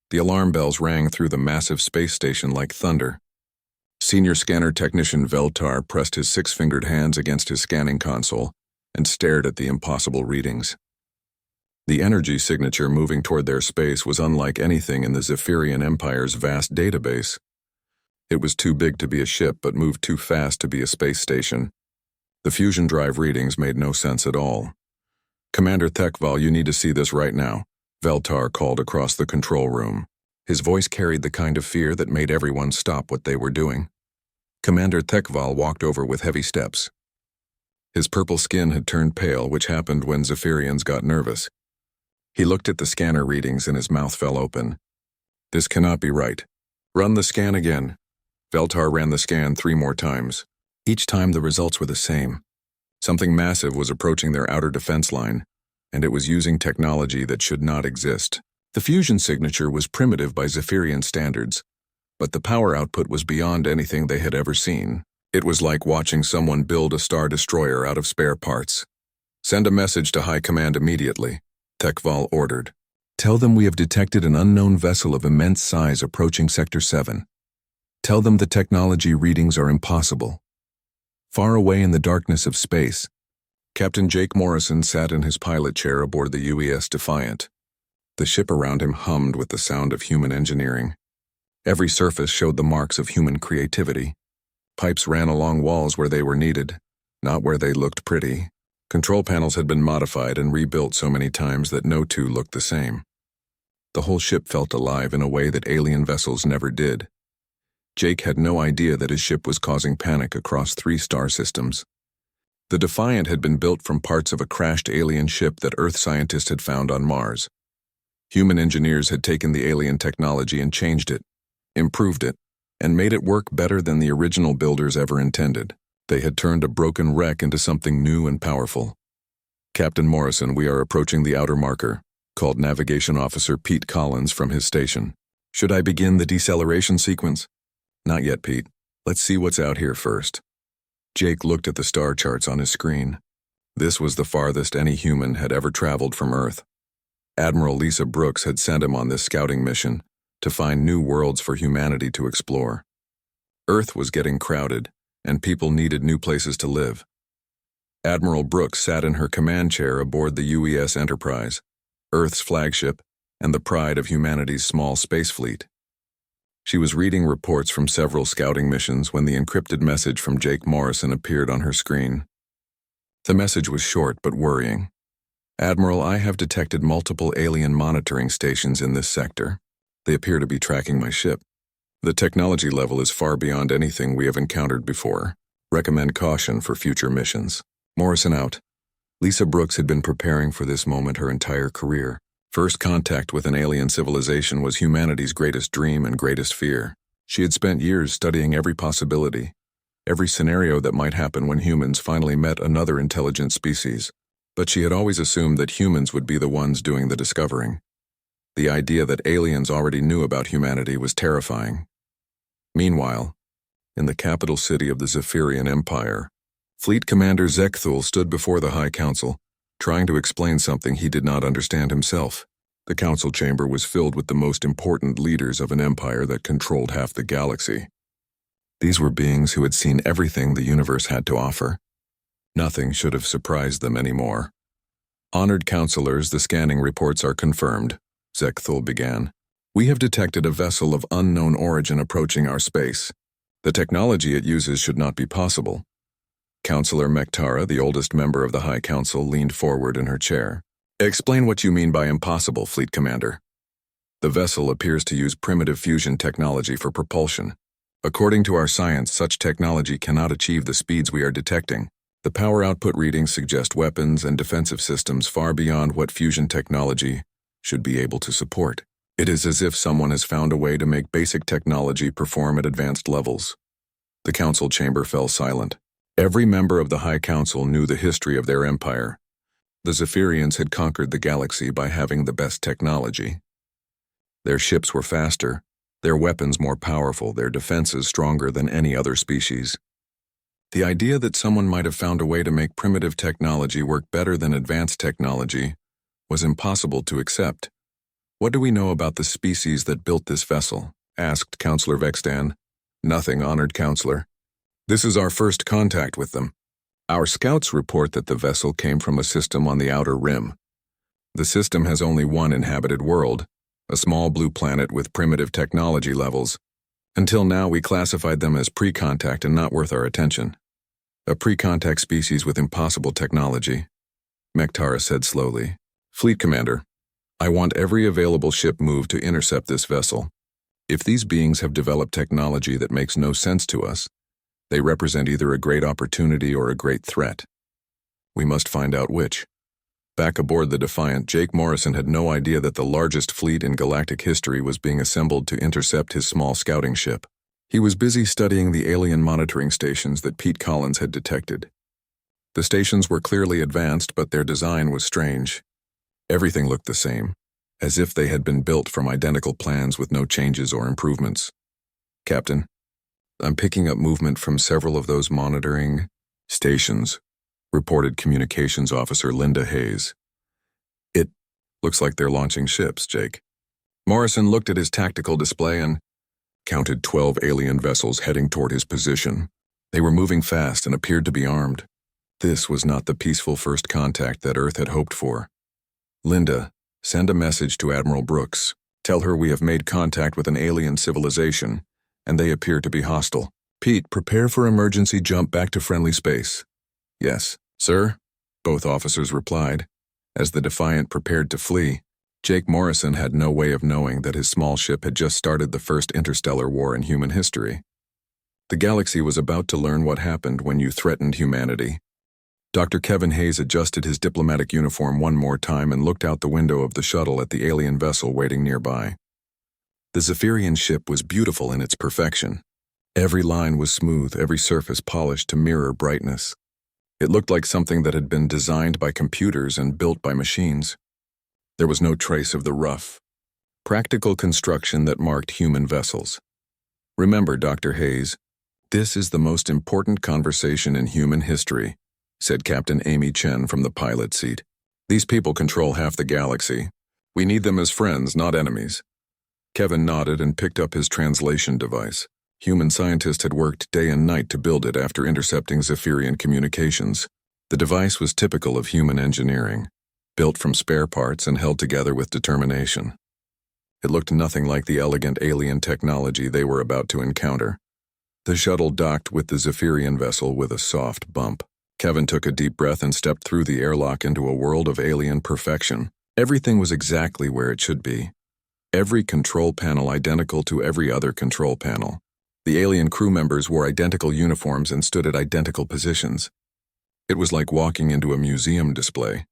The alarm bells rang through the massive space station like thunder. Senior scanner technician Veltar pressed his six-fingered hands against his scanning console and stared at the impossible readings. The energy signature moving toward their space was unlike anything in the Zephyrian Empire's vast database. It was too big to be a ship but moved too fast to be a space station. The fusion drive readings made no sense at all. "Commander Thekval, you need to see this right now," Veltar called across the control room. His voice carried the kind of fear that made everyone stop what they were doing. Commander Thekval walked over with heavy steps. His purple skin had turned pale, which happened when Zephyrians got nervous. He looked at the scanner readings and his mouth fell open. "This cannot be right. Run the scan again." Veltar ran the scan 3 more times. Each time the results were the same. Something massive was approaching their outer defense line, and it was using technology that should not exist. The fusion signature was primitive by Zephyrian standards, but the power output was beyond anything they had ever seen. It was like watching someone build a Star Destroyer out of spare parts. "Send a message to High Command immediately," Thekval ordered. "Tell them we have detected an unknown vessel of immense size approaching Sector 7. Tell them the technology readings are impossible." Far away in the darkness of space, Captain Jake Morrison sat in his pilot chair aboard the UES Defiant. The ship around him hummed with the sound of human engineering. Every surface showed the marks of human creativity. Pipes ran along walls where they were needed, not where they looked pretty. Control panels had been modified and rebuilt so many times that no two looked the same. The whole ship felt alive in a way that alien vessels never did. Jake had no idea that his ship was causing panic across 3 star systems. The Defiant had been built from parts of a crashed alien ship that Earth scientists had found on Mars. Human engineers had taken the alien technology and changed it, improved it, and made it work better than the original builders ever intended. They had turned a broken wreck into something new and powerful. "Captain Morrison, we are approaching the outer marker," called Navigation Officer Pete Collins from his station. "Should I begin the deceleration sequence?" "Not yet, Pete. Let's see what's out here first." Jake looked at the star charts on his screen. This was the farthest any human had ever traveled from Earth. Admiral Lisa Brooks had sent him on this scouting mission to find new worlds for humanity to explore. Earth was getting crowded, and people needed new places to live. Admiral Brooks sat in her command chair aboard the UES Enterprise, Earth's flagship and the pride of humanity's small space fleet. She was reading reports from several scouting missions when the encrypted message from Jake Morrison appeared on her screen. The message was short but worrying. "Admiral, I have detected multiple alien monitoring stations in this sector. They appear to be tracking my ship. The technology level is far beyond anything we have encountered before. Recommend caution for future missions." Morrison out. Lisa Brooks had been preparing for this moment her entire career. First contact with an alien civilization was humanity's greatest dream and greatest fear. She had spent years studying every possibility, every scenario that might happen when humans finally met another intelligent species. But she had always assumed that humans would be the ones doing the discovering. The idea that aliens already knew about humanity was terrifying. Meanwhile, in the capital city of the Zephyrian Empire, Fleet Commander Zekthul stood before the High Council, trying to explain something he did not understand himself. The council chamber was filled with the most important leaders of an empire that controlled half the galaxy. These were beings who had seen everything the universe had to offer. Nothing should have surprised them anymore. "Honored counselors, the scanning reports are confirmed," Zekthul began. "We have detected a vessel of unknown origin approaching our space. The technology it uses should not be possible." Counselor Mektara, the oldest member of the High Council, leaned forward in her chair. "Explain what you mean by impossible, Fleet Commander." "The vessel appears to use primitive fusion technology for propulsion. According to our science, such technology cannot achieve the speeds we are detecting. The power output readings suggest weapons and defensive systems far beyond what fusion technology should be able to support. It is as if someone has found a way to make basic technology perform at advanced levels." The council chamber fell silent. Every member of the High Council knew the history of their empire. The Zephyrians had conquered the galaxy by having the best technology. Their ships were faster, their weapons more powerful, their defenses stronger than any other species. The idea that someone might have found a way to make primitive technology work better than advanced technology was impossible to accept. What do we know about the species that built this vessel? Asked Counselor Vestan. Nothing, honored counselor. This is our first contact with them. Our scouts report that the vessel came from a system on the outer rim. The system has only one inhabited world, a small blue planet with primitive technology levels. Until now, we classified them as pre-contact and not worth our attention. A pre-contact species with impossible technology. Mektara said slowly. Fleet Commander, I want every available ship moved to intercept this vessel. If these beings have developed technology that makes no sense to us, they represent either a great opportunity or a great threat. We must find out which. Back aboard the Defiant, Jake Morrison had no idea that the largest fleet in galactic history was being assembled to intercept his small scouting ship. He was busy studying the alien monitoring stations that Pete Collins had detected. The stations were clearly advanced, but their design was strange. Everything looked the same, as if they had been built from identical plans with no changes or improvements. Captain, I'm picking up movement from several of those monitoring stations, reported Communications Officer Linda Hayes. It looks like they're launching ships, Jake. Morrison looked at his tactical display and counted 12 alien vessels heading toward his position. They were moving fast and appeared to be armed. This was not the peaceful first contact that Earth had hoped for. Linda, send a message to Admiral Brooks. Tell her we have made contact with an alien civilization, and they appear to be hostile. Pete, prepare for emergency jump back to friendly space. Yes, sir, both officers replied. As the Defiant prepared to flee, Jake Morrison had no way of knowing that his small ship had just started the first interstellar war in human history. The galaxy was about to learn what happened when you threatened humanity. Dr. Kevin Hayes adjusted his diplomatic uniform one more time and looked out the window of the shuttle at the alien vessel waiting nearby. The Zephyrian ship was beautiful in its perfection. Every line was smooth, every surface polished to mirror brightness. It looked like something that had been designed by computers and built by machines. There was no trace of the rough, practical construction that marked human vessels. Remember, Dr. Hayes, this is the most important conversation in human history, said Captain Amy Chen from the pilot seat. These people control half the galaxy. We need them as friends, not enemies. Kevin nodded and picked up his translation device. Human scientists had worked day and night to build it after intercepting Zephyrian communications. The device was typical of human engineering, built from spare parts and held together with determination. It looked nothing like the elegant alien technology they were about to encounter. The shuttle docked with the Zephyrian vessel with a soft bump. Kevin took a deep breath and stepped through the airlock into a world of alien perfection. Everything was exactly where it should be. Every control panel identical to every other control panel. The alien crew members wore identical uniforms and stood at identical positions. It was like walking into a museum display.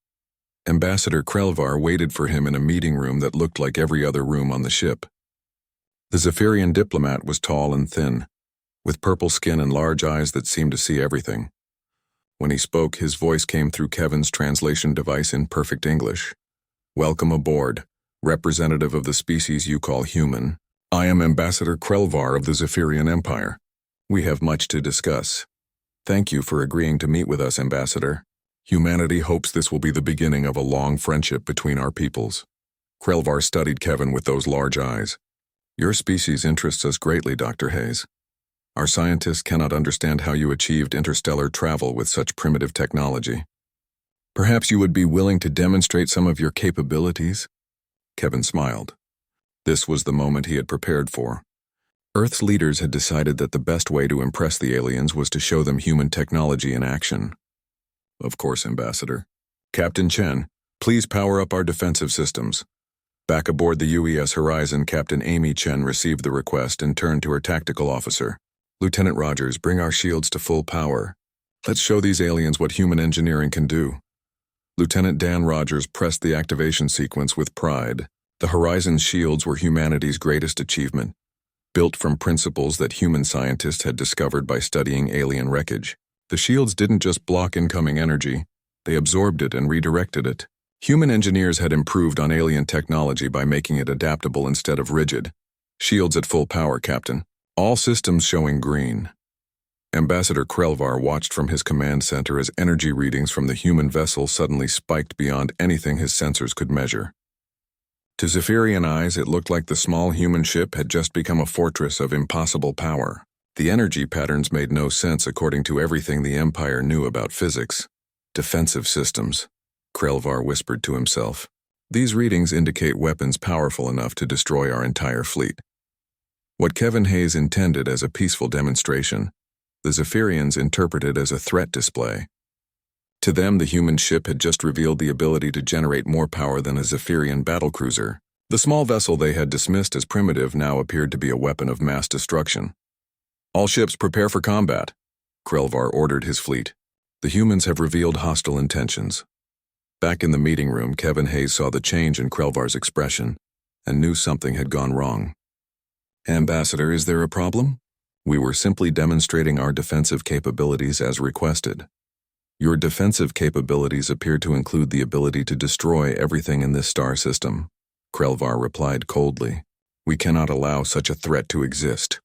Ambassador Krelvar waited for him in a meeting room that looked like every other room on the ship. The Zephyrian diplomat was tall and thin, with purple skin and large eyes that seemed to see everything. When he spoke, his voice came through Kevin's translation device in perfect English. Welcome aboard, representative of the species you call human. I am Ambassador Krelvar of the Zephyrian Empire. We have much to discuss. Thank you for agreeing to meet with us, Ambassador. Humanity hopes this will be the beginning of a long friendship between our peoples. Krelvar studied Kevin with those large eyes. Your species interests us greatly, Dr. Hayes. Our scientists cannot understand how you achieved interstellar travel with such primitive technology. Perhaps you would be willing to demonstrate some of your capabilities? Kevin smiled. This was the moment he had prepared for. Earth's leaders had decided that the best way to impress the aliens was to show them human technology in action. Of course, Ambassador. Captain Chen, please power up our defensive systems. Back aboard the UES Horizon, Captain Amy Chen received the request and turned to her tactical officer. Lieutenant Rogers, bring our shields to full power. Let's show these aliens what human engineering can do. Lieutenant Dan Rogers pressed the activation sequence with pride. The Horizon's shields were humanity's greatest achievement, built from principles that human scientists had discovered by studying alien wreckage. The shields didn't just block incoming energy, they absorbed it and redirected it. Human engineers had improved on alien technology by making it adaptable instead of rigid. Shields at full power, Captain. All systems showing green. Ambassador Krelvar watched from his command center as energy readings from the human vessel suddenly spiked beyond anything his sensors could measure. To Zephyrian eyes, it looked like the small human ship had just become a fortress of impossible power. The energy patterns made no sense according to everything the Empire knew about physics. Defensive systems, Krelvar whispered to himself. These readings indicate weapons powerful enough to destroy our entire fleet. What Kevin Hayes intended as a peaceful demonstration, the Zephyrians interpreted as a threat display. To them, the human ship had just revealed the ability to generate more power than a Zephyrian battlecruiser. The small vessel they had dismissed as primitive now appeared to be a weapon of mass destruction. All ships prepare for combat, Krelvar ordered his fleet. The humans have revealed hostile intentions. Back in the meeting room, Kevin Hayes saw the change in Krelvar's expression and knew something had gone wrong. Ambassador, is there a problem? We were simply demonstrating our defensive capabilities as requested. Your defensive capabilities appear to include the ability to destroy everything in this star system, Krelvar replied coldly. We cannot allow such a threat to exist.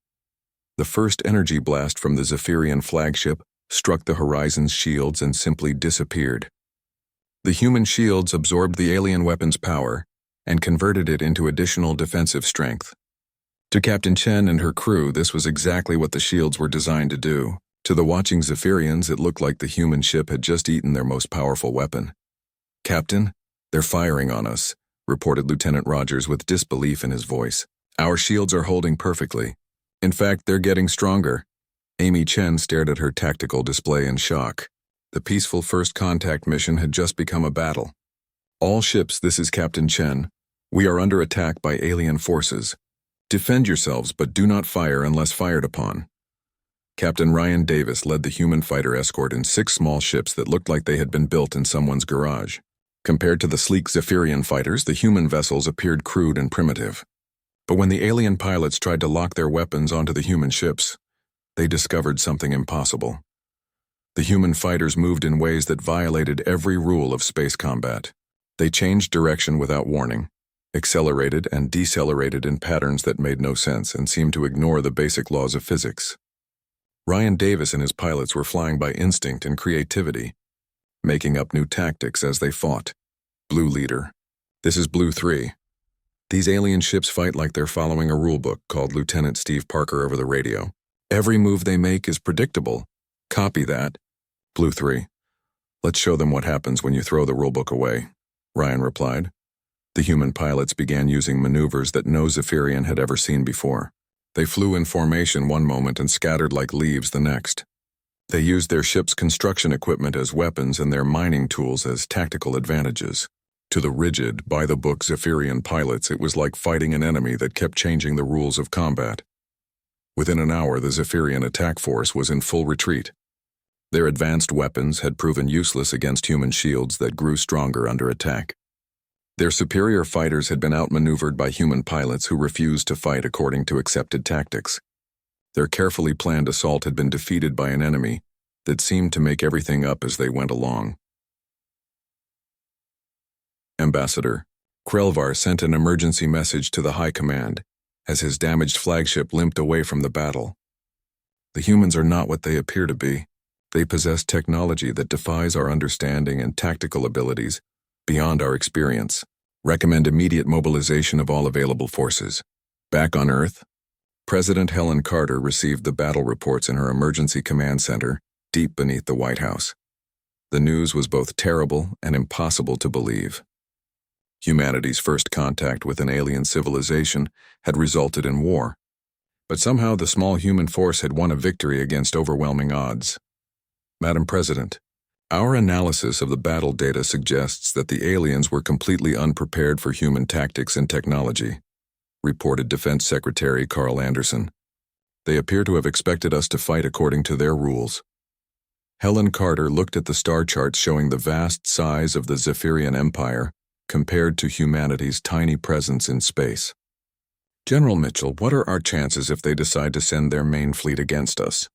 The first energy blast from the Zephyrian flagship struck the Horizon's shields and simply disappeared. The human shields absorbed the alien weapon's power and converted it into additional defensive strength. To Captain Chen and her crew, this was exactly what the shields were designed to do. To the watching Zephyrians, it looked like the human ship had just eaten their most powerful weapon. Captain, they're firing on us, reported Lieutenant Rogers with disbelief in his voice. Our shields are holding perfectly. In fact, they're getting stronger. Amy Chen stared at her tactical display in shock. The peaceful first contact mission had just become a battle. All ships, this is Captain Chen. We are under attack by alien forces. Defend yourselves, but do not fire unless fired upon. Captain Ryan Davis led the human fighter escort in 6 small ships that looked like they had been built in someone's garage. Compared to the sleek Zephyrian fighters, the human vessels appeared crude and primitive. But when the alien pilots tried to lock their weapons onto the human ships, they discovered something impossible. The human fighters moved in ways that violated every rule of space combat. They changed direction without warning, accelerated and decelerated in patterns that made no sense and seemed to ignore the basic laws of physics. Ryan Davis and his pilots were flying by instinct and creativity, making up new tactics as they fought. Blue Leader. This is Blue 3. These alien ships fight like they're following a rulebook, called Lieutenant Steve Parker over the radio. Every move they make is predictable. Copy that. Blue 3. Let's show them what happens when you throw the rulebook away, Ryan replied. The human pilots began using maneuvers that no Zephyrian had ever seen before. They flew in formation one moment and scattered like leaves the next. They used their ship's construction equipment as weapons and their mining tools as tactical advantages. To the rigid, by-the-book Zephyrian pilots, it was like fighting an enemy that kept changing the rules of combat. Within an hour, the Zephyrian attack force was in full retreat. Their advanced weapons had proven useless against human shields that grew stronger under attack. Their superior fighters had been outmaneuvered by human pilots who refused to fight according to accepted tactics. Their carefully planned assault had been defeated by an enemy that seemed to make everything up as they went along. Ambassador, Krelvar sent an emergency message to the High Command as his damaged flagship limped away from the battle. The humans are not what they appear to be. They possess technology that defies our understanding and tactical abilities beyond our experience. Recommend immediate mobilization of all available forces. Back on Earth, President Helen Carter received the battle reports in her emergency command center deep beneath the White House. The news was both terrible and impossible to believe. Humanity's first contact with an alien civilization had resulted in war, but somehow the small human force had won a victory against overwhelming odds. Madam President, our analysis of the battle data suggests that the aliens were completely unprepared for human tactics and technology, reported Defense Secretary Carl Anderson. They appear to have expected us to fight according to their rules. Helen Carter looked at the star charts showing the vast size of the Zephyrian Empire compared to humanity's tiny presence in space. General Mitchell, what are our chances if they decide to send their main fleet against us?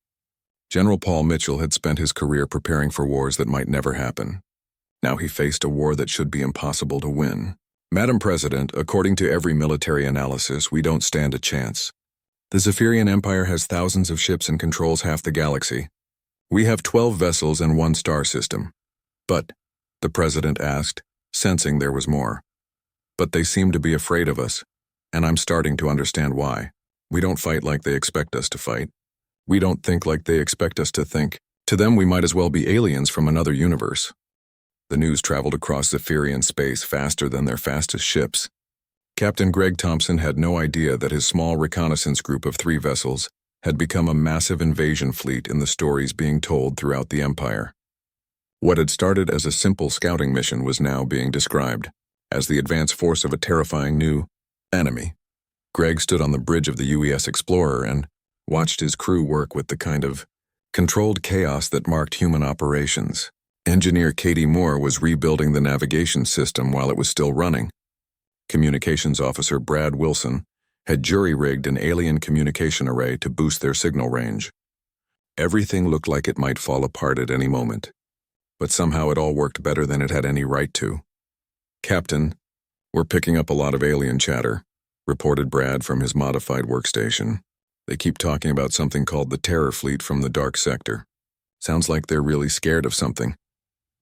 General Paul Mitchell had spent his career preparing for wars that might never happen. Now he faced a war that should be impossible to win. Madam President, according to every military analysis, we don't stand a chance. The Zephyrian Empire has thousands of ships and controls half the galaxy. We have 12 vessels and 1 star system. But, the President asked, sensing there was more. But they seem to be afraid of us, and I'm starting to understand why. We don't fight like they expect us to fight. We don't think like they expect us to think. To them, we might as well be aliens from another universe. The news traveled across Zephyrian space faster than their fastest ships. Captain Greg Thompson had no idea that his small reconnaissance group of 3 vessels had become a massive invasion fleet in the stories being told throughout the Empire. What had started as a simple scouting mission was now being described as the advance force of a terrifying new enemy. Greg stood on the bridge of the UES Explorer and watched his crew work with the kind of controlled chaos that marked human operations. Engineer Katie Moore was rebuilding the navigation system while it was still running. Communications Officer Brad Wilson had jury-rigged an alien communication array to boost their signal range. Everything looked like it might fall apart at any moment, but somehow it all worked better than it had any right to. "Captain, we're picking up a lot of alien chatter," reported Brad from his modified workstation. "They keep talking about something called the Terror Fleet from the Dark Sector. Sounds like they're really scared of something."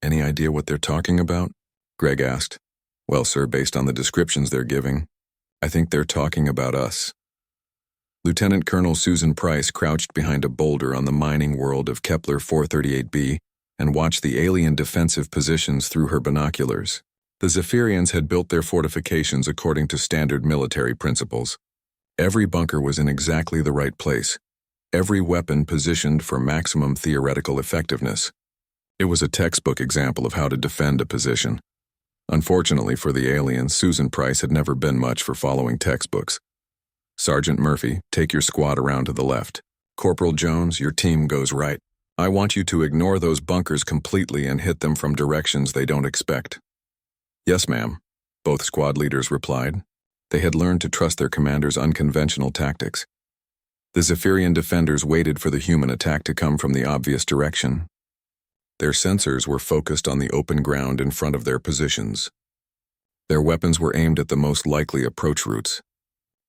"Any idea what they're talking about?" Greg asked. "Well, sir, based on the descriptions they're giving, I think they're talking about us." Lieutenant Colonel Susan Price crouched behind a boulder on the mining world of Kepler 438b and watched the alien defensive positions through her binoculars. The Zephyrians had built their fortifications according to standard military principles. Every bunker was in exactly the right place, every weapon positioned for maximum theoretical effectiveness. It was a textbook example of how to defend a position. Unfortunately for the aliens, Susan Price had never been much for following textbooks. "Sergeant Murphy, take your squad around to the left. Corporal Jones, your team goes right. I want you to ignore those bunkers completely and hit them from directions they don't expect." "Yes, ma'am," both squad leaders replied. They had learned to trust their commander's unconventional tactics. The Zephyrian defenders waited for the human attack to come from the obvious direction. Their sensors were focused on the open ground in front of their positions. Their weapons were aimed at the most likely approach routes.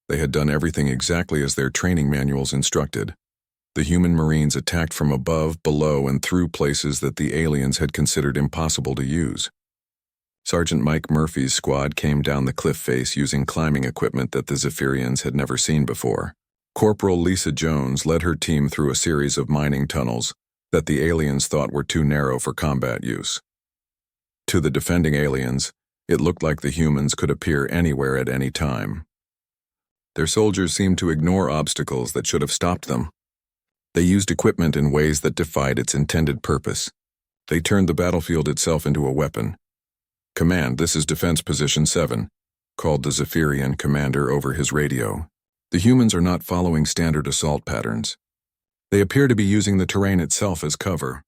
They had done everything exactly as their training manuals instructed. The human Marines attacked from above, below, and through places that the aliens had considered impossible to use. Sergeant Mike Murphy's squad came down the cliff face using climbing equipment that the Zephyrians had never seen before. Corporal Lisa Jones led her team through a series of mining tunnels that the aliens thought were too narrow for combat use. To the defending aliens, it looked like the humans could appear anywhere at any time. Their soldiers seemed to ignore obstacles that should have stopped them. They used equipment in ways that defied its intended purpose. They turned the battlefield itself into a weapon. "Command, this is Defense Position 7, called the Zephyrian commander over his radio. "The humans are not following standard assault patterns. They appear to be using the terrain itself as cover.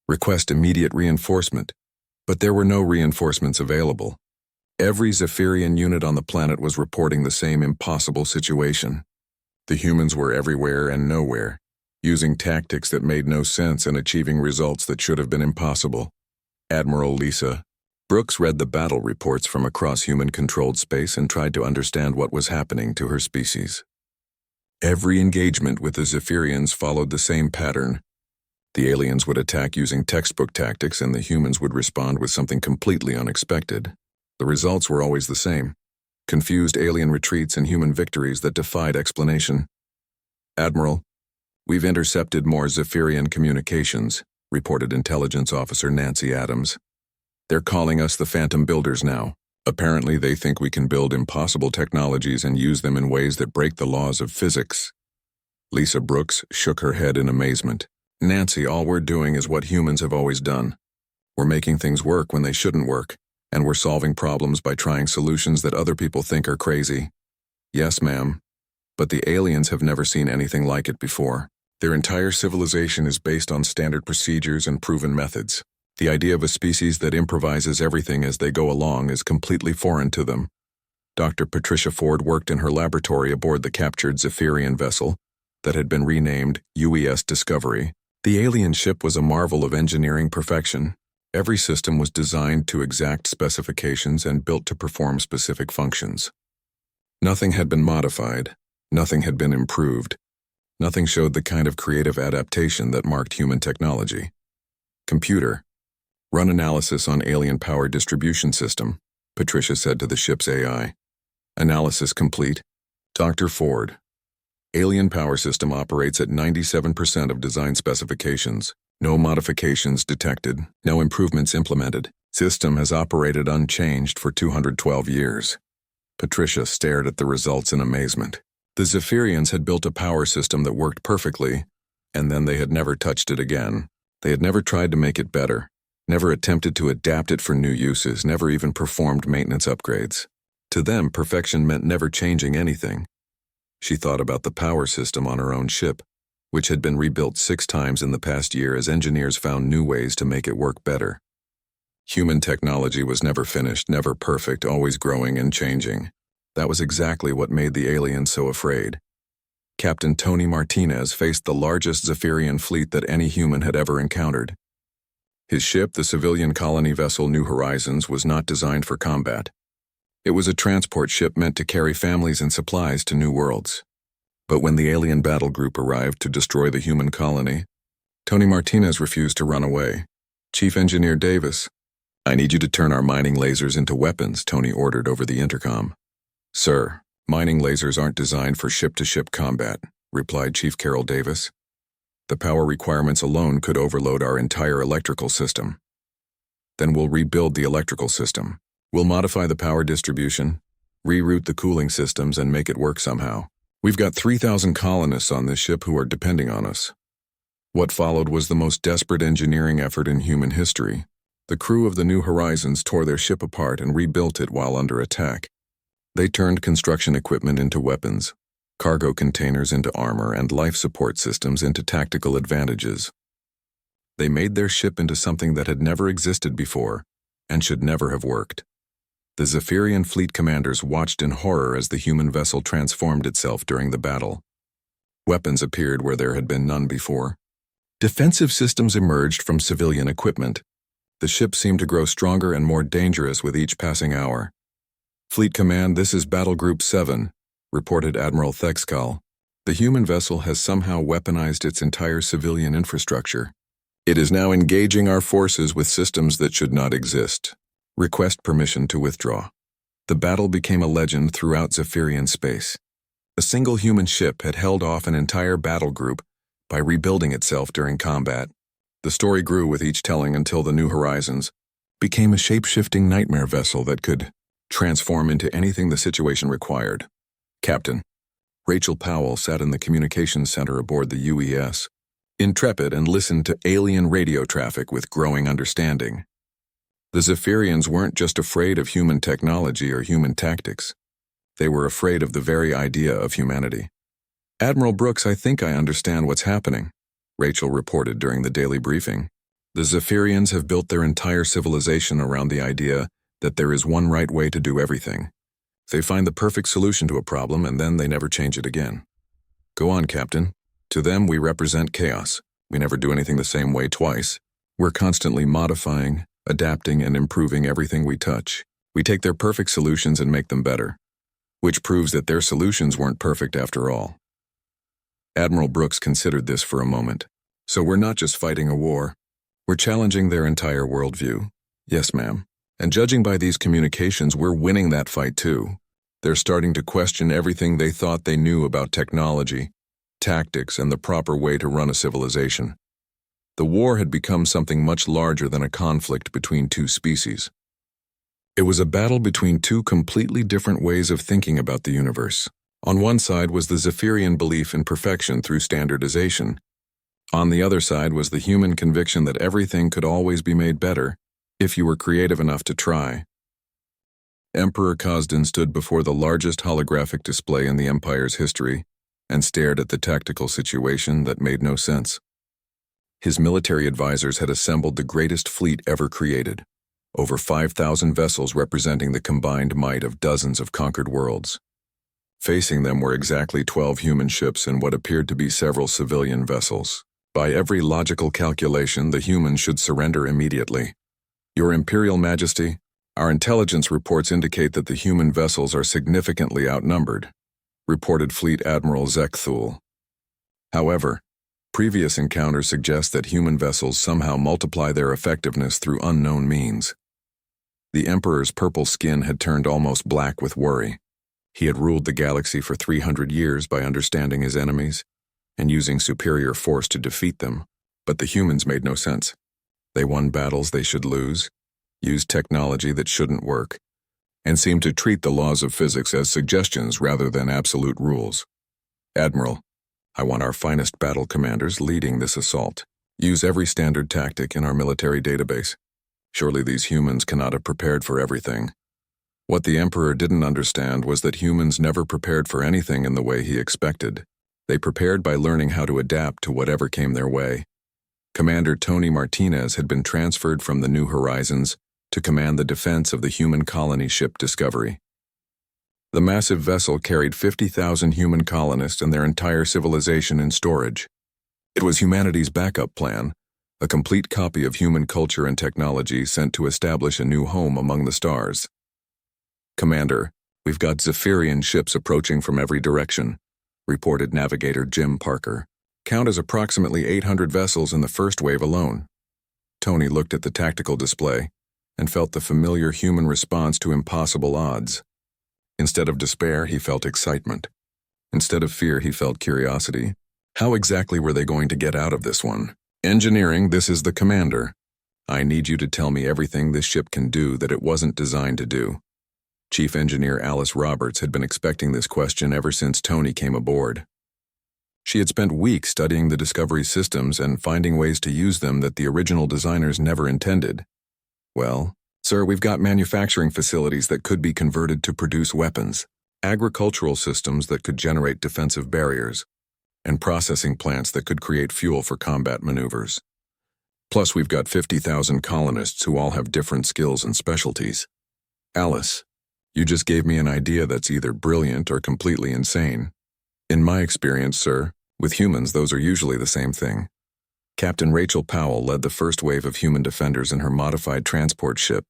Request immediate reinforcement." But there were no reinforcements available. Every Zephyrian unit on the planet was reporting the same impossible situation. The humans were everywhere and nowhere, using tactics that made no sense and achieving results that should have been impossible. Admiral Lisa Brooks read the battle reports from across human-controlled space and tried to understand what was happening to her species. Every engagement with the Zephyrians followed the same pattern. The aliens would attack using textbook tactics and the humans would respond with something completely unexpected. The results were always the same: confused alien retreats and human victories that defied explanation. "Admiral, we've intercepted more Zephyrian communications," reported Intelligence Officer Nancy Adams. "They're calling us the Phantom Builders now. Apparently they think we can build impossible technologies and use them in ways that break the laws of physics." Lisa Brooks shook her head in amazement. "Nancy, all we're doing is what humans have always done. We're making things work when they shouldn't work, and we're solving problems by trying solutions that other people think are crazy." "Yes, ma'am. But the aliens have never seen anything like it before. Their entire civilization is based on standard procedures and proven methods. The idea of a species that improvises everything as they go along is completely foreign to them." Dr. Patricia Ford worked in her laboratory aboard the captured Zephyrian vessel that had been renamed UES Discovery. The alien ship was a marvel of engineering perfection. Every system was designed to exact specifications and built to perform specific functions. Nothing had been modified. Nothing had been improved. Nothing showed the kind of creative adaptation that marked human technology. "Computer, run analysis on alien power distribution system," Patricia said to the ship's AI. Analysis complete. Dr. Ford. Alien power system operates at 97% of design specifications. No modifications detected, no improvements implemented. System has operated unchanged for 212 years. Patricia stared at the results in amazement. The Zephyrians had built a power system that worked perfectly, and then they had never touched it again. They had never tried to make it better, never attempted to adapt it for new uses, never even performed maintenance upgrades. To them, perfection meant never changing anything. She thought about the power system on her own ship, which had been rebuilt 6 times in the past year as engineers found new ways to make it work better. Human technology was never finished, never perfect, always growing and changing. That was exactly what made the aliens so afraid. Captain Tony Martinez faced the largest Zephyrian fleet that any human had ever encountered. His ship, the civilian colony vessel New Horizons, was not designed for combat. It was a transport ship meant to carry families and supplies to new worlds. But when the alien battle group arrived to destroy the human colony, Tony Martinez refused to run away. Chief Engineer Davis, "I need you to turn our mining lasers into weapons," Tony ordered over the intercom. "Sir, mining lasers aren't designed for ship-to-ship combat," replied Chief Carroll Davis. "The power requirements alone could overload our entire electrical system." "Then we'll rebuild the electrical system. We'll modify the power distribution, reroute the cooling systems, and make it work somehow. We've got 3,000 colonists on this ship who are depending on us." What followed was the most desperate engineering effort in human history. The crew of the New Horizons tore their ship apart and rebuilt it while under attack. They turned construction equipment into weapons, cargo containers into armor, and life support systems into tactical advantages. They made their ship into something that had never existed before and should never have worked. The Zephyrian fleet commanders watched in horror as the human vessel transformed itself during the battle. Weapons appeared where there had been none before. Defensive systems emerged from civilian equipment. The ship seemed to grow stronger and more dangerous with each passing hour. "Fleet Command, this is Battle Group 7, reported Admiral Thexcal. "The human vessel has somehow weaponized its entire civilian infrastructure. It is now engaging our forces with systems that should not exist. Request permission to withdraw." The battle became a legend throughout Zephyrian space. A single human ship had held off an entire battle group by rebuilding itself during combat. The story grew with each telling until the New Horizons became a shape-shifting nightmare vessel that could transform into anything the situation required. Captain Rachel Powell sat in the communications center aboard the UES, intrepid, and listened to alien radio traffic with growing understanding. The Zephyrians weren't just afraid of human technology or human tactics. They were afraid of the very idea of humanity. "Admiral Brooks, I think I understand what's happening," Rachel reported during the daily briefing. "The Zephyrians have built their entire civilization around the idea that there is one right way to do everything. They find the perfect solution to a problem and then they never change it again." "Go on, Captain. To them, we represent chaos. We never do anything the same way twice. We're constantly modifying, adapting, and improving everything we touch. We take their perfect solutions and make them better, which proves that their solutions weren't perfect after all." Admiral Brooks considered this for a moment. "So we're not just fighting a war. We're challenging their entire worldview." "Yes, ma'am. And judging by these communications, we're winning that fight too. They're starting to question everything they thought they knew about technology, tactics, and the proper way to run a civilization." The war had become something much larger than a conflict between two species. It was a battle between two completely different ways of thinking about the universe. On one side was the Zephyrian belief in perfection through standardization. On the other side was the human conviction that everything could always be made better if you were creative enough to try. Emperor Kazdan stood before the largest holographic display in the Empire's history and stared at the tactical situation that made no sense. His military advisors had assembled the greatest fleet ever created, over 5,000 vessels representing the combined might of dozens of conquered worlds. Facing them were exactly 12 human ships and what appeared to be several civilian vessels. By every logical calculation, the humans should surrender immediately. "Your Imperial Majesty, our intelligence reports indicate that the human vessels are significantly outnumbered," reported Fleet Admiral Zekthul. However, previous encounters suggest that human vessels somehow multiply their effectiveness through unknown means. The Emperor's purple skin had turned almost black with worry. He had ruled the galaxy for 300 years by understanding his enemies and using superior force to defeat them, but the humans made no sense. They won battles they should lose, used technology that shouldn't work, and seemed to treat the laws of physics as suggestions rather than absolute rules. Admiral, I want our finest battle commanders leading this assault. Use every standard tactic in our military database. Surely these humans cannot have prepared for everything. What the Emperor didn't understand was that humans never prepared for anything in the way he expected. They prepared by learning how to adapt to whatever came their way. Commander Tony Martinez had been transferred from the New Horizons to command the defense of the human colony ship Discovery. The massive vessel carried 50,000 human colonists and their entire civilization in storage. It was humanity's backup plan, a complete copy of human culture and technology sent to establish a new home among the stars. Commander, we've got Zephyrian ships approaching from every direction, reported Navigator Jim Parker. Count as approximately 800 vessels in the first wave alone. Tony looked at the tactical display and felt the familiar human response to impossible odds. Instead of despair, he felt excitement. Instead of fear, he felt curiosity. How exactly were they going to get out of this one? Engineering, this is the commander. I need you to tell me everything this ship can do that it wasn't designed to do. Chief Engineer Alice Roberts had been expecting this question ever since Tony came aboard. She had spent weeks studying the Discovery systems and finding ways to use them that the original designers never intended. Well, sir, we've got manufacturing facilities that could be converted to produce weapons, agricultural systems that could generate defensive barriers, and processing plants that could create fuel for combat maneuvers. Plus, we've got 50,000 colonists who all have different skills and specialties. Alice, you just gave me an idea that's either brilliant or completely insane. In my experience, sir, with humans, those are usually the same thing. Captain Rachel Powell led the first wave of human defenders in her modified transport ship,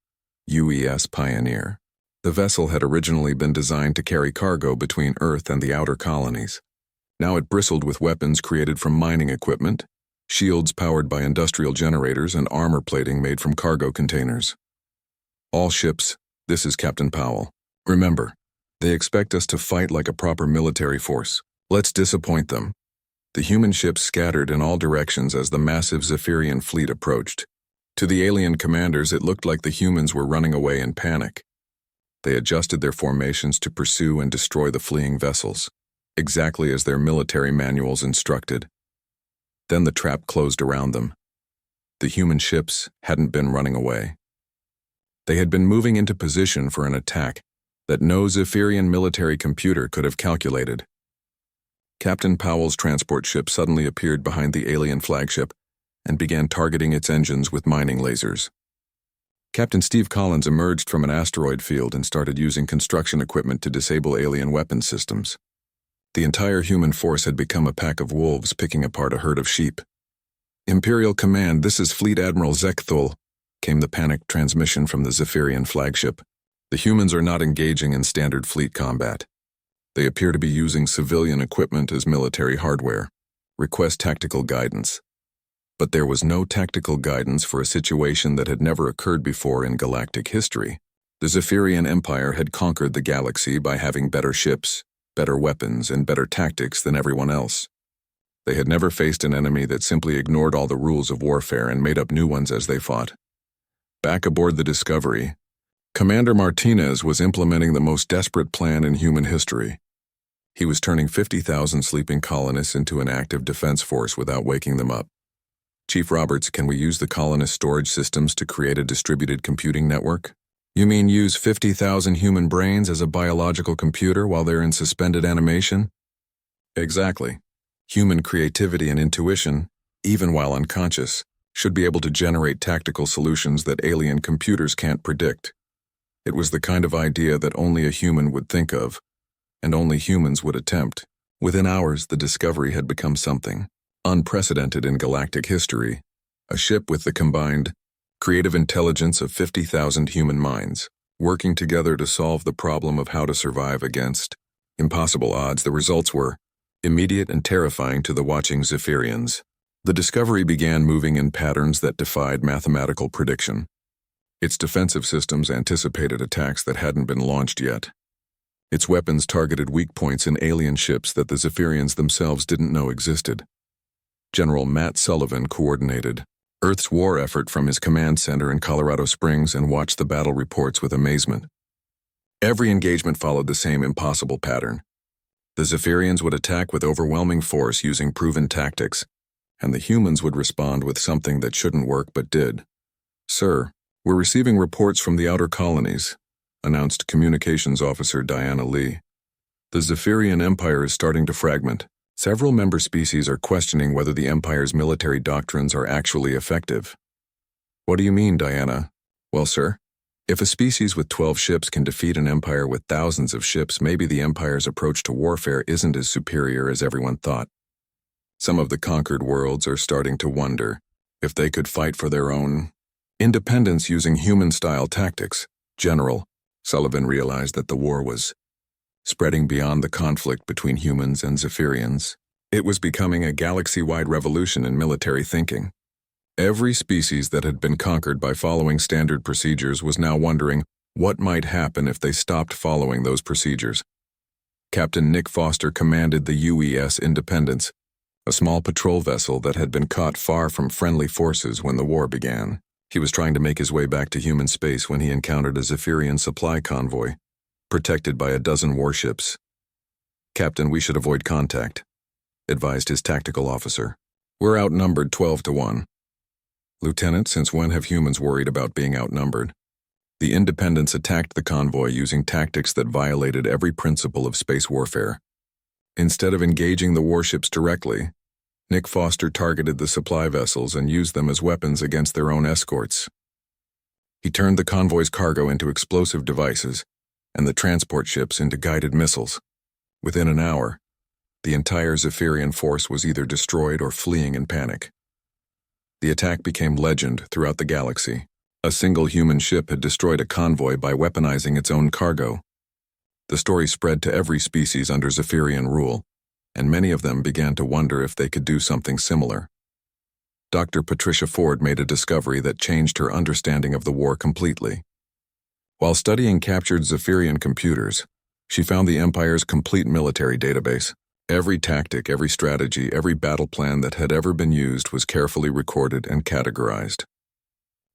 UES Pioneer. The vessel had originally been designed to carry cargo between Earth and the outer colonies. Now it bristled with weapons created from mining equipment, shields powered by industrial generators, and armor plating made from cargo containers. All ships, this is Captain Powell. Remember, they expect us to fight like a proper military force. Let's disappoint them. The human ships scattered in all directions as the massive Zephyrian fleet approached. To the alien commanders, it looked like the humans were running away in panic. They adjusted their formations to pursue and destroy the fleeing vessels, exactly as their military manuals instructed. Then the trap closed around them. The human ships hadn't been running away. They had been moving into position for an attack that no Zephyrian military computer could have calculated. Captain Powell's transport ship suddenly appeared behind the alien flagship and began targeting its engines with mining lasers. Captain Steve Collins emerged from an asteroid field and started using construction equipment to disable alien weapon systems. The entire human force had become a pack of wolves picking apart a herd of sheep. Imperial Command, this is Fleet Admiral Zekthul, came the panicked transmission from the Zephyrian flagship. The humans are not engaging in standard fleet combat. They appear to be using civilian equipment as military hardware. Request tactical guidance. But there was no tactical guidance for a situation that had never occurred before in galactic history. The Zephyrian Empire had conquered the galaxy by having better ships, better weapons, and better tactics than everyone else. They had never faced an enemy that simply ignored all the rules of warfare and made up new ones as they fought. Back aboard the Discovery, Commander Martinez was implementing the most desperate plan in human history. He was turning 50,000 sleeping colonists into an active defense force without waking them up. Chief Roberts, can we use the colonist storage systems to create a distributed computing network? You mean use 50,000 human brains as a biological computer while they're in suspended animation? Exactly. Human creativity and intuition, even while unconscious, should be able to generate tactical solutions that alien computers can't predict. It was the kind of idea that only a human would think of, and only humans would attempt. Within hours, the Discovery had become something unprecedented in galactic history, a ship with the combined creative intelligence of 50,000 human minds, working together to solve the problem of how to survive against impossible odds. The results were immediate and terrifying to the watching Zephyrians. The Discovery began moving in patterns that defied mathematical prediction. Its defensive systems anticipated attacks that hadn't been launched yet. Its weapons targeted weak points in alien ships that the Zephyrians themselves didn't know existed. General Matt Sullivan coordinated Earth's war effort from his command center in Colorado Springs and watched the battle reports with amazement. Every engagement followed the same impossible pattern. The Zephyrians would attack with overwhelming force using proven tactics, and the humans would respond with something that shouldn't work but did. "Sir, we're receiving reports from the outer colonies," announced Communications Officer Diana Lee. "The Zephyrian Empire is starting to fragment. Several member species are questioning whether the Empire's military doctrines are actually effective." "What do you mean, Diana?" "Well, sir, if a species with 12 ships can defeat an empire with thousands of ships, maybe the Empire's approach to warfare isn't as superior as everyone thought. Some of the conquered worlds are starting to wonder if they could fight for their own independence using human-style tactics." General Sullivan realized that the war was spreading beyond the conflict between humans and Zephyrians. It was becoming a galaxy-wide revolution in military thinking. Every species that had been conquered by following standard procedures was now wondering what might happen if they stopped following those procedures. Captain Nick Foster commanded the UES Independence, a small patrol vessel that had been caught far from friendly forces when the war began. He was trying to make his way back to human space when he encountered a Zephyrian supply convoy, protected by a dozen warships. "Captain, we should avoid contact," advised his tactical officer. "We're outnumbered 12 to 1. "Lieutenant, since when have humans worried about being outnumbered?" The Independence attacked the convoy using tactics that violated every principle of space warfare. Instead of engaging the warships directly, Nick Foster targeted the supply vessels and used them as weapons against their own escorts. He turned the convoy's cargo into explosive devices and the transport ships into guided missiles. Within an hour, the entire Zephyrian force was either destroyed or fleeing in panic. The attack became legend throughout the galaxy. A single human ship had destroyed a convoy by weaponizing its own cargo. The story spread to every species under Zephyrian rule, and many of them began to wonder if they could do something similar. Dr. Patricia Ford made a discovery that changed her understanding of the war completely. While studying captured Zephyrian computers, she found the Empire's complete military database. Every tactic, every strategy, every battle plan that had ever been used was carefully recorded and categorized.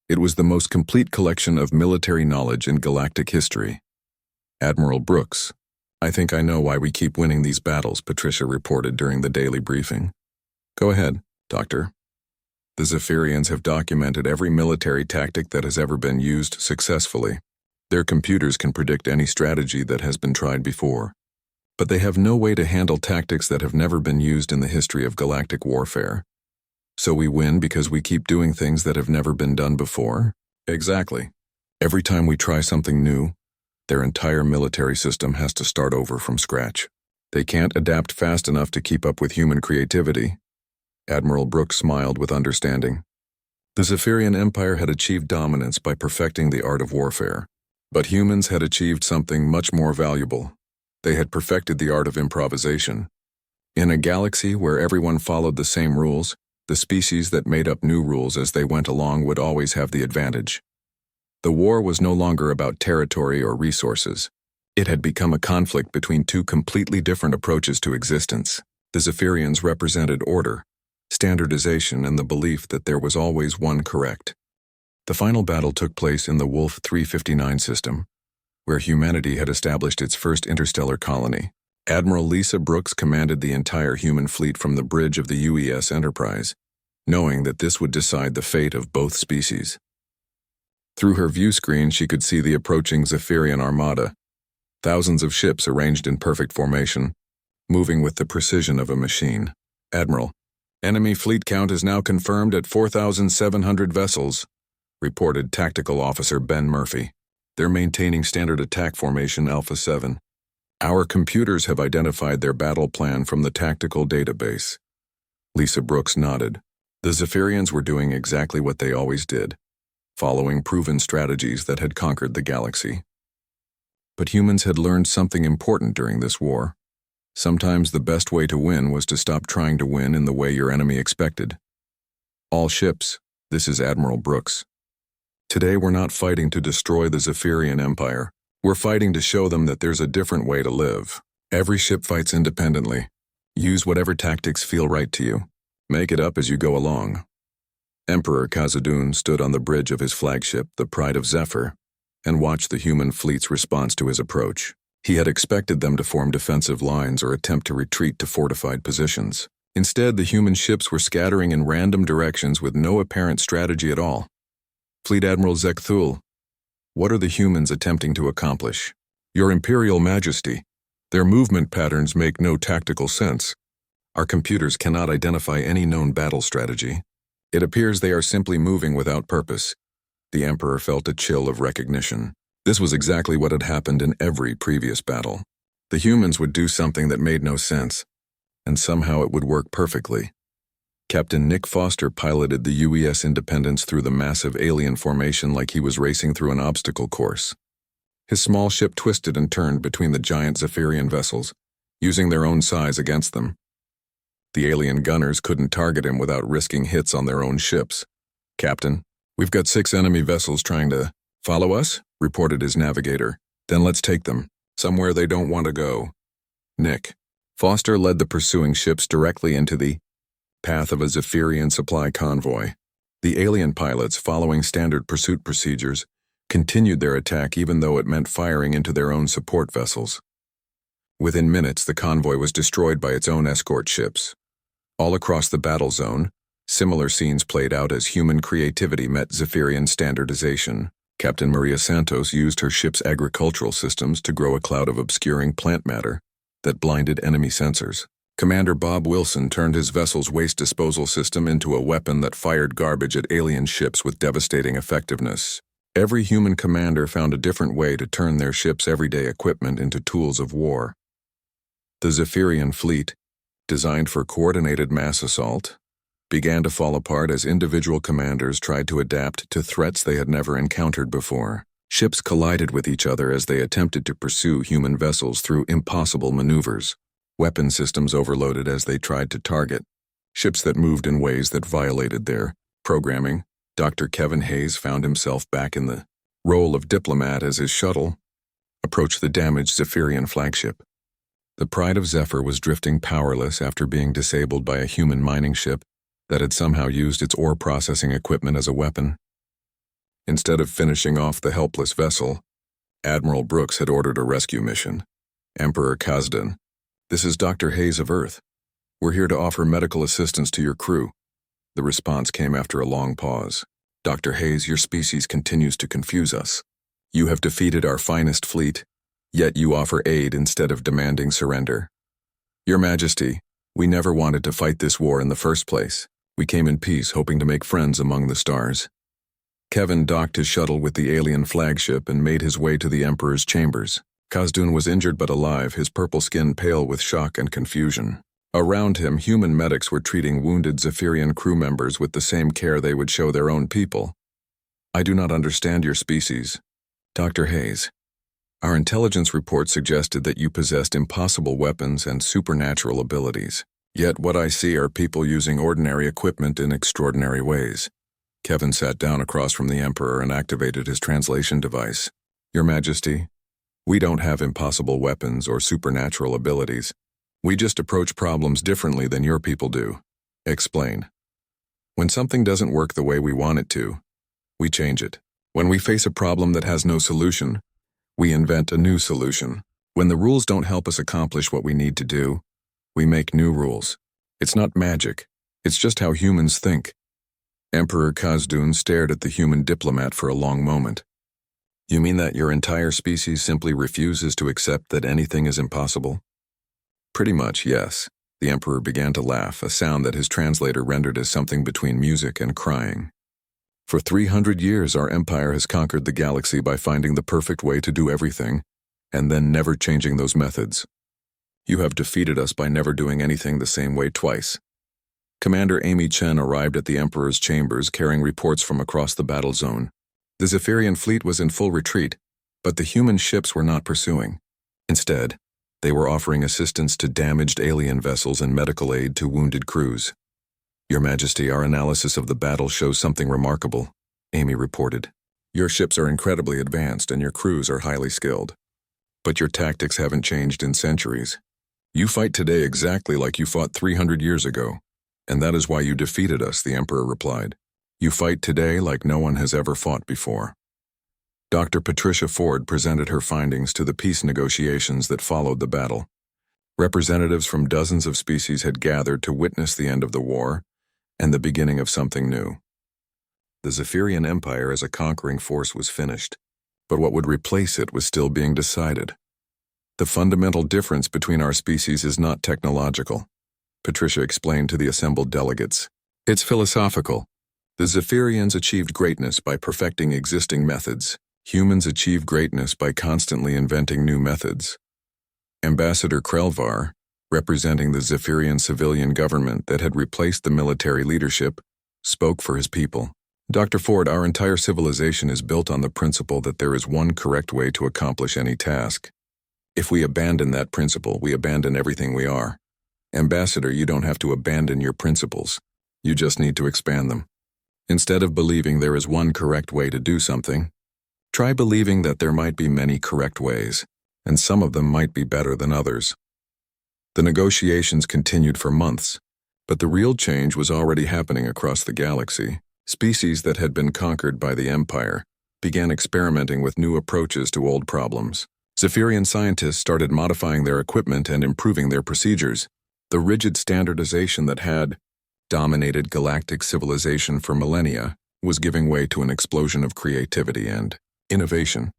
It was the most complete collection of military knowledge in galactic history. "Admiral Brooks, I think I know why we keep winning these battles," Patricia reported during the daily briefing. "Go ahead, Doctor." "The Zephyrians have documented every military tactic that has ever been used successfully. Their computers can predict any strategy that has been tried before. But they have no way to handle tactics that have never been used in the history of galactic warfare. So we win because we keep doing things that have never been done before?" "Exactly. Every time we try something new, their entire military system has to start over from scratch. They can't adapt fast enough to keep up with human creativity." Admiral Brooks smiled with understanding. The Zephyrian Empire had achieved dominance by perfecting the art of warfare. But humans had achieved something much more valuable. They had perfected the art of improvisation. In a galaxy where everyone followed the same rules, the species that made up new rules as they went along would always have the advantage. The war was no longer about territory or resources. It had become a conflict between two completely different approaches to existence. The Zephyrians represented order, standardization, and the belief that there was always one correct. The final battle took place in the Wolf 359 system, where humanity had established its first interstellar colony. Admiral Lisa Brooks commanded the entire human fleet from the bridge of the UES Enterprise, knowing that this would decide the fate of both species. Through her view screen, she could see the approaching Zephyrian armada, thousands of ships arranged in perfect formation, moving with the precision of a machine. "Admiral, enemy fleet count is now confirmed at 4,700 vessels," reported Tactical Officer Ben Murphy. "They're maintaining standard attack formation Alpha 7. Our computers have identified their battle plan from the tactical database." Lisa Brooks nodded. The Zephyrians were doing exactly what they always did, following proven strategies that had conquered the galaxy. But humans had learned something important during this war. Sometimes the best way to win was to stop trying to win in the way your enemy expected. "All ships, this is Admiral Brooks. Today we're not fighting to destroy the Zephyrian Empire. We're fighting to show them that there's a different way to live. Every ship fights independently. Use whatever tactics feel right to you. Make it up as you go along. Emperor Khazad-dûm stood on the bridge of his flagship, the Pride of Zephyr, and watched the human fleet's response to his approach. He had expected them to form defensive lines or attempt to retreat to fortified positions. Instead, the human ships were scattering in random directions with no apparent strategy at all. Fleet Admiral Zekthul, what are the humans attempting to accomplish? Your Imperial Majesty, their movement patterns make no tactical sense. Our computers cannot identify any known battle strategy. It appears they are simply moving without purpose. The Emperor felt a chill of recognition. This was exactly what had happened in every previous battle. The humans would do something that made no sense, and somehow it would work perfectly. Captain Nick Foster piloted the UES Independence through the massive alien formation like he was racing through an obstacle course. His small ship twisted and turned between the giant Zephyrian vessels, using their own size against them. The alien gunners couldn't target him without risking hits on their own ships. "Captain, we've got 6 enemy vessels trying to follow us," reported his navigator. "Then let's take them, somewhere they don't want to go." Nick Foster led the pursuing ships directly into the path of a Zephyrian supply convoy. The alien pilots, following standard pursuit procedures, continued their attack even though it meant firing into their own support vessels. Within minutes, the convoy was destroyed by its own escort ships. All across the battle zone, similar scenes played out as human creativity met Zephyrian standardization. Captain Maria Santos used her ship's agricultural systems to grow a cloud of obscuring plant matter that blinded enemy sensors. Commander Bob Wilson turned his vessel's waste disposal system into a weapon that fired garbage at alien ships with devastating effectiveness. Every human commander found a different way to turn their ship's everyday equipment into tools of war. The Zephyrian fleet, designed for coordinated mass assault, began to fall apart as individual commanders tried to adapt to threats they had never encountered before. Ships collided with each other as they attempted to pursue human vessels through impossible maneuvers. Weapon systems overloaded as they tried to target ships that moved in ways that violated their programming. Dr. Kevin Hayes found himself back in the role of diplomat as his shuttle approached the damaged Zephyrian flagship. The Pride of Zephyr was drifting powerless after being disabled by a human mining ship that had somehow used its ore processing equipment as a weapon. Instead of finishing off the helpless vessel, Admiral Brooks had ordered a rescue mission. "Emperor Khazad-dûm, this is Dr. Hayes of Earth. We're here to offer medical assistance to your crew." The response came after a long pause. "Dr. Hayes, your species continues to confuse us. You have defeated our finest fleet, yet you offer aid instead of demanding surrender. Your Majesty, we never wanted to fight this war in the first place. We came in peace, hoping to make friends among the stars." Kevin docked his shuttle with the alien flagship and made his way to the Emperor's chambers. Khazad-dûm was injured but alive, his purple skin pale with shock and confusion. Around him, human medics were treating wounded Zephyrian crew members with the same care they would show their own people. "I do not understand your species. Dr. Hayes, our intelligence report suggested that you possessed impossible weapons and supernatural abilities. Yet what I see are people using ordinary equipment in extraordinary ways." Kevin sat down across from the Emperor and activated his translation device. "Your Majesty, we don't have impossible weapons or supernatural abilities. We just approach problems differently than your people do." Explain. "When something doesn't work the way we want it to, we change it. When we face a problem that has no solution, we invent a new solution. When the rules don't help us accomplish what we need to do, we make new rules. It's not magic. It's just how humans think." Emperor Khazad-dûm stared at the human diplomat for a long moment. "You mean that your entire species simply refuses to accept that anything is impossible?" "Pretty much, yes." The Emperor began to laugh, a sound that his translator rendered as something between music and crying. "For 300 years, our empire has conquered the galaxy by finding the perfect way to do everything, and then never changing those methods. You have defeated us by never doing anything the same way twice." Commander Amy Chen arrived at the Emperor's chambers carrying reports from across the battle zone. The Zephyrian fleet was in full retreat, but the human ships were not pursuing. Instead, they were offering assistance to damaged alien vessels and medical aid to wounded crews. "Your Majesty, our analysis of the battle shows something remarkable," Amy reported. Your ships are incredibly advanced and your crews are highly skilled. But your tactics haven't changed in centuries. You fight today exactly like you fought 300 years ago, and that is why you defeated us, the Emperor replied. You fight today like no one has ever fought before. Dr. Patricia Ford presented her findings to the peace negotiations that followed the battle. Representatives from dozens of species had gathered to witness the end of the war and the beginning of something new. The Zephyrian Empire as a conquering force was finished, but what would replace it was still being decided. The fundamental difference between our species is not technological, Patricia explained to the assembled delegates. It's philosophical. The Zephyrians achieved greatness by perfecting existing methods. Humans achieve greatness by constantly inventing new methods. Ambassador Krelvar, representing the Zephyrian civilian government that had replaced the military leadership, spoke for his people. Dr. Ford, our entire civilization is built on the principle that there is one correct way to accomplish any task. If we abandon that principle, we abandon everything we are. Ambassador, you don't have to abandon your principles. You just need to expand them. Instead of believing there is one correct way to do something, try believing that there might be many correct ways, and some of them might be better than others. The negotiations continued for months, but the real change was already happening across the galaxy. Species that had been conquered by the Empire began experimenting with new approaches to old problems. Zephyrian scientists started modifying their equipment and improving their procedures. The rigid standardization that had dominated galactic civilization for millennia was giving way to an explosion of creativity and innovation.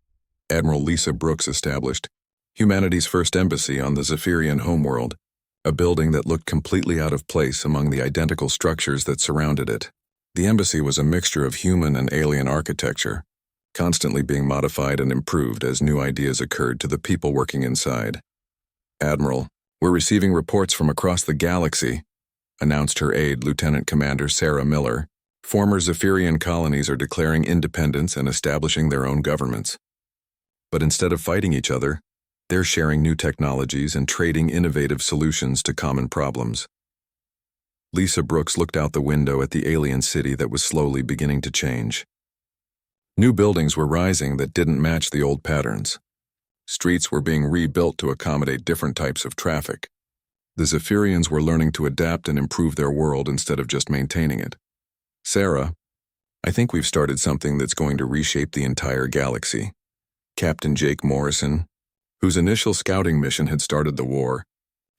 Admiral Lisa Brooks established humanity's first embassy on the Zephyrian homeworld, a building that looked completely out of place among the identical structures that surrounded it. The embassy was a mixture of human and alien architecture, constantly being modified and improved as new ideas occurred to the people working inside. Admiral, we're receiving reports from across the galaxy, announced her aide, Lieutenant Commander Sarah Miller. Former Zephyrian colonies are declaring independence and establishing their own governments. But instead of fighting each other, they're sharing new technologies and trading innovative solutions to common problems. Lisa Brooks looked out the window at the alien city that was slowly beginning to change. New buildings were rising that didn't match the old patterns. Streets were being rebuilt to accommodate different types of traffic. The Zephyrians were learning to adapt and improve their world instead of just maintaining it. Sarah, I think we've started something that's going to reshape the entire galaxy. Captain Jake Morrison, whose initial scouting mission had started the war,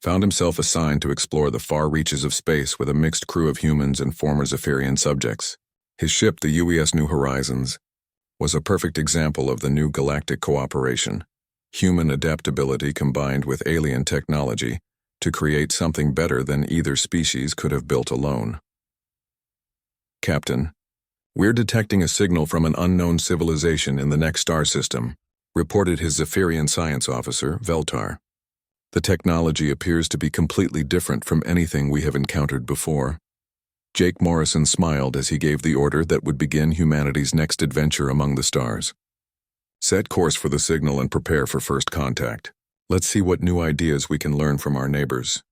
found himself assigned to explore the far reaches of space with a mixed crew of humans and former Zephyrian subjects. His ship, the UES New Horizons, was a perfect example of the new galactic cooperation, human adaptability combined with alien technology to create something better than either species could have built alone. Captain, we're detecting a signal from an unknown civilization in the next star system, reported his Zephyrian science officer, Veltar. The technology appears to be completely different from anything we have encountered before. Jake Morrison smiled as he gave the order that would begin humanity's next adventure among the stars. Set course for the signal and prepare for first contact. Let's see what new ideas we can learn from our neighbors.